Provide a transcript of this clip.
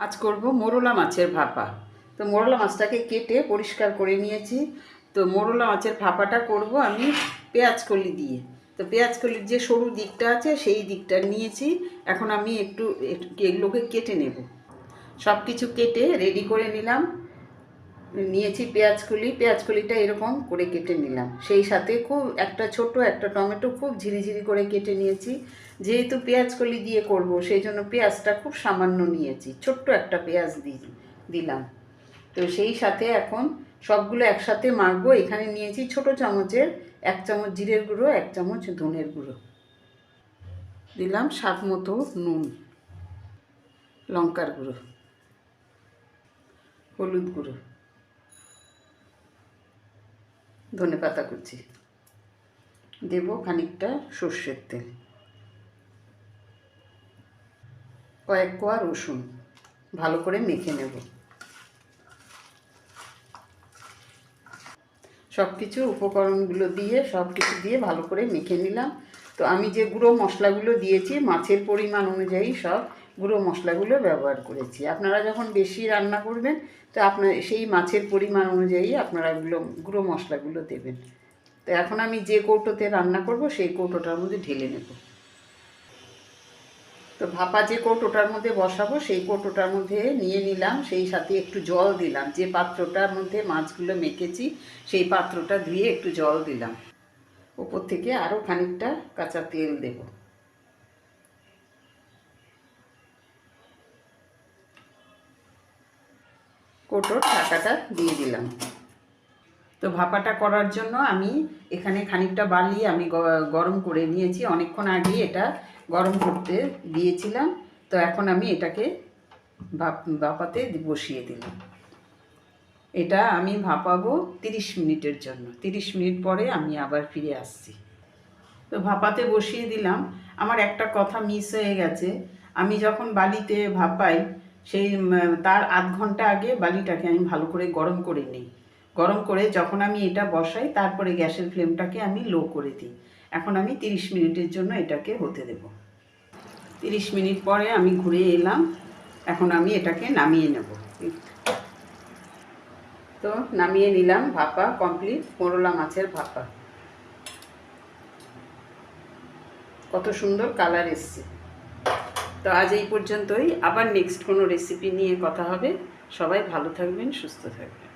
আজ করব মোরলা মাছের ভাপা। তো মোরলা মাছটাকে কেটে পরিষ্কার করে নিয়েছি। তো মোরলা মাছের ভাপাটা করব আমি পেঁয়াজ কলি দিয়ে। তো পেঁয়াজ কলির যে সরু দিকটা আছে সেই দিকটা নিয়েছি। এখন আমি একটু এগুলোকে কেটে নেব। সব কিছু কেটে রেডি করে নিলাম। নিয়েছি পেঁয়াজ কলিটা এরকম করে কেটে নিলাম। সেই সাথে খুব একটা ছোট একটা টমেটো খুব ঝিরিঝিরি করে কেটে নিয়েছি। যেহেতু পেঁয়াজ কলি দিয়ে করব সেই জন্য পেঁয়াজটা খুব সামান্য নিয়েছি, ছোট্ট একটা পেঁয়াজ দিলাম। তো সেই সাথে এখন সবগুলো একসাথে মাখবো। এখানে নিয়েছি ছোট চামচের 1 চামচ জিরের গুঁড়ো, 1 চামচ ধনের গুঁড়ো, দিলাম স্বাদ মতো নুন, লঙ্কার গুঁড়ো, হলুদ গুঁড়ো, ধনেপাতা কুচি, দেব খানিকটা সর্ষের তেল, কয়েক কোয়া রসুন, ভালো করে মেখে নেব। সব কিছু উপকরণগুলো দিয়ে সব কিছু দিয়ে ভালো করে মেখে নিলাম। তো আমি যে গুঁড়ো মশলাগুলো দিয়েছি মাছের পরিমাণ অনুযায়ী সব গুঁড়ো মশলাগুলো ব্যবহার করেছি। আপনারা যখন বেশি রান্না করবেন তো আপনার সেই মাছের পরিমাণ অনুযায়ী আপনারা গুঁড়ো মশলাগুলো দেবেন। তো এখন আমি যে কৌটোতে রান্না করব সেই কৌটোটার মধ্যে ঢেলে নেব। তো ভাপা যে কৌটোটার মধ্যে বসাবো সেই কৌটোটার মধ্যে নিয়ে নিলাম। সেই সাথে একটু জল দিলাম। যে পাত্রটার মধ্যে মাছগুলো মেখেছি সেই পাত্রটা ধুয়ে একটু জল দিলাম। উপর থেকে আরও খানিকটা কাঁচা তেল দেব। কৌটোর ঢাকাটা দিয়ে দিলাম। তো ভাপাটা করার জন্য আমি এখানে খানিকটা বালি আমি গরম করে নিয়েছি। অনেকক্ষণ আগে এটা গরম করতে দিয়েছিলাম। তো এখন আমি এটাকে ভাপাতে বসিয়ে দিলাম। এটা আমি ভাপাবো 30 মিনিটের জন্য। 30 মিনিট পরে আমি আবার ফিরে আসছি। তো ভাপাতে বসিয়ে দিলাম। আমার একটা কথা মিস হয়ে গেছে। আমি যখন বালিতে ভাপাই সেই তার আধ ঘন্টা আগে বালিটাকে আমি ভালো করে গরম করে নিই। গরম করে যখন আমি এটা বসাই তারপরে গ্যাসের ফ্লেমটাকে আমি লো করে দিই। এখন আমি 30 মিনিটের জন্য এটাকে হতে দেব। 30 মিনিট পরে আমি ঘুরে এলাম। এখন আমি এটাকে নামিয়ে নেব। তো নামিয়ে নিলাম। ভাপা কমপ্লিট, মোরলা মাছের ভাপা। কত সুন্দর কালার এসছে। তো আজ এই পর্যন্তই। আবার নেক্সট কোনো রেসিপি নিয়ে কথা হবে। সবাই ভালো থাকবেন, সুস্থ থাকবেন।